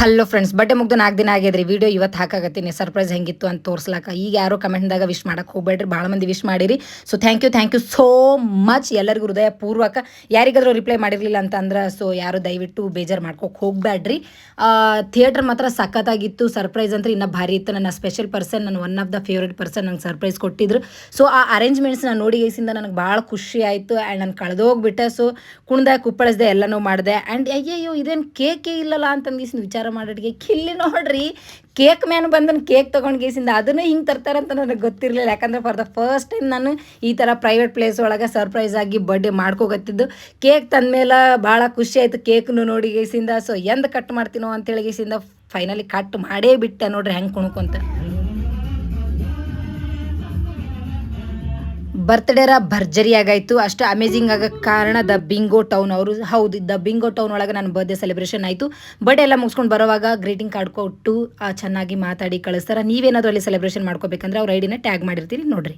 Hello friends, ಬಡ್ಡೆ ಮುಗ್ದು 4 ದಿನ ಆಗ್ಯದ್ರಿ. ವಿಡಿಯೋ ಇವತ್ತು ಹಾಕಾಗತ್ತೀನಿ ಸರ್ಪ್ರೈಸ್ ಹೆಂಗಿತ್ತು ಅಂತ ತೋರ್ಸ್ಲಾಕ. ಈಗ ಯಾರೋ ಕಮೆಂಟ್ದಾಗ ವಿಶ್ ಮಾಡಕ್ಕೆ ಹೋಗ್ಬೇಡ್ರಿ, ಭಾಳ ಮಂದಿ ವಿಶ್ ಮಾಡಿರಿ. So thank you so much ಎಲ್ಲರಿಗೂ ಹೃದಯ ಪೂರ್ವಕ. ಯಾರಿಗಾದ್ರೂ ರಿಪ್ಲೈ ಮಾಡಿರಲಿಲ್ಲ ಅಂತಂದ್ರೆ ಸೊ ಯಾರು ದಯವಿಟ್ಟು ಬೇಜಾರು ಮಾಡ್ಕೋಕೆ ಹೋಗ್ಬೇಡ್ರಿ. ಥಿಯೇಟರ್ ಮಾತ್ರ ಸಖತ್ತಾಗಿತ್ತು. ಸರ್ಪ್ರೈಸ್ ಅಂದ್ರೆ ಇನ್ನೂ ಭಾರಿ ಇತ್ತು. ನನ್ನ ಸ್ಪೆಷಲ್ ಪರ್ಸನ್, ನನ್ನ one of the favourite person ನಂಗೆ ಸರ್ಪ್ರೈಸ್ ಕೊಟ್ಟಿದ್ರು. ಸೊ ಆ ಅರೇಂಜ್ಮೆಂಟ್ಸ್ನ ನೋಡಿ ಗೈಸಿಂದ ನನಗೆ ಭಾಳ ಖುಷಿ ಆಯಿತು. ಆ್ಯಂಡ್ ನಾನು ಕಳೆದೋಗ್ಬಿಟ್ಟೆ. ಸೊ ಕುಣ್ದೆ ಕುಪ್ಪಳಿಸ್ದೆ ಎಲ್ಲನೂ ಮಾಡಿದೆ. ಆ್ಯಂಡ್ ಅಯ್ಯಯ್ಯೋ ಇದೇನು ಕೇಕೇ ಇಲ್ಲಲ್ಲ ಅಂತಂದು ವಿಚಾರ ಮಾಡಿಡ್ಗೆ ಕಿಲ್ಲಿ ನೋಡ್ರಿ, ಕೇಕ್ ಮ್ಯಾನ್ ಬಂದನು ಕೇಕ್ ತೊಗೊಂಡು ಗೇಸಿಂದ ಅದನ್ನು ಹಿಂಗೆ ತರ್ತಾರಂತ ನನಗೆ ಗೊತ್ತಿರಲಿಲ್ಲ. ಯಾಕಂದ್ರೆ ಫಾರ್ ದ ಫಸ್ಟ್ ಟೈಮ್ ನಾನು ಈ ಥರ ಪ್ರೈವೇಟ್ ಪ್ಲೇಸ್ ಒಳಗೆ ಸರ್ಪ್ರೈಸ್ ಆಗಿ ಬರ್ಡೇ ಮಾಡ್ಕೋಗತ್ತಿದ್ದು. ಕೇಕ್ ತಂದಮೇಲೆ ಭಾಳ ಖುಷಿ ಆಯಿತು. ಕೇಕ್ನು ನೋಡಿ ಗೇಸಿಂದ ಸೊ ಎಂದು ಕಟ್ ಮಾಡ್ತೀನೋ ಅಂತೇಳಿ ಗೇಸಿಂದ ಫೈನಲಿ ಕಟ್ ಮಾಡೇ ಬಿಟ್ಟೆ. ನೋಡ್ರಿ ಹೆಂಗೆ ಕುಣ್ಕೊಂತ. ಬರ್ತ್ಡೇರ ಭರ್ಜರಿಯಾಗಾಯಿತು. ಅಷ್ಟು ಅಮೇಝಿಂಗ್ ಆಗಕ್ಕೆ ಕಾರಣ ದ ಬಿಂಗೋ ಟೌನ್ ಅವರು. ಹೌದು, ದ ಬಿಂಗೋ ಟೌನ್ ಒಳಗೆ ನನ್ನ ಬರ್ತ್ಡೇ ಸೆಲೆಬ್ರೇಷನ್ ಆಯಿತು. ಬರ್ಡೇ ಎಲ್ಲ ಮುಗಿಸ್ಕೊಂಡು ಬರೋವಾಗ ಗ್ರೀಟಿಂಗ್ ಕಾರ್ಡ್ ಕೊಟ್ಟು ಚೆನ್ನಾಗಿ ಮಾತಾಡಿ ಕಳಿಸ್ತಾರೆ. ನೀವೇನಾದರೂ ಅಲ್ಲಿ ಸೆಲೆಬ್ರೇಷನ್ ಮಾಡ್ಕೋಬೇಕಂದ್ರೆ ಅವ್ರ ಐಡಿನ ಟ್ಯಾಗ್ ಮಾಡಿರ್ತೀರಿ ನೋಡ್ರಿ.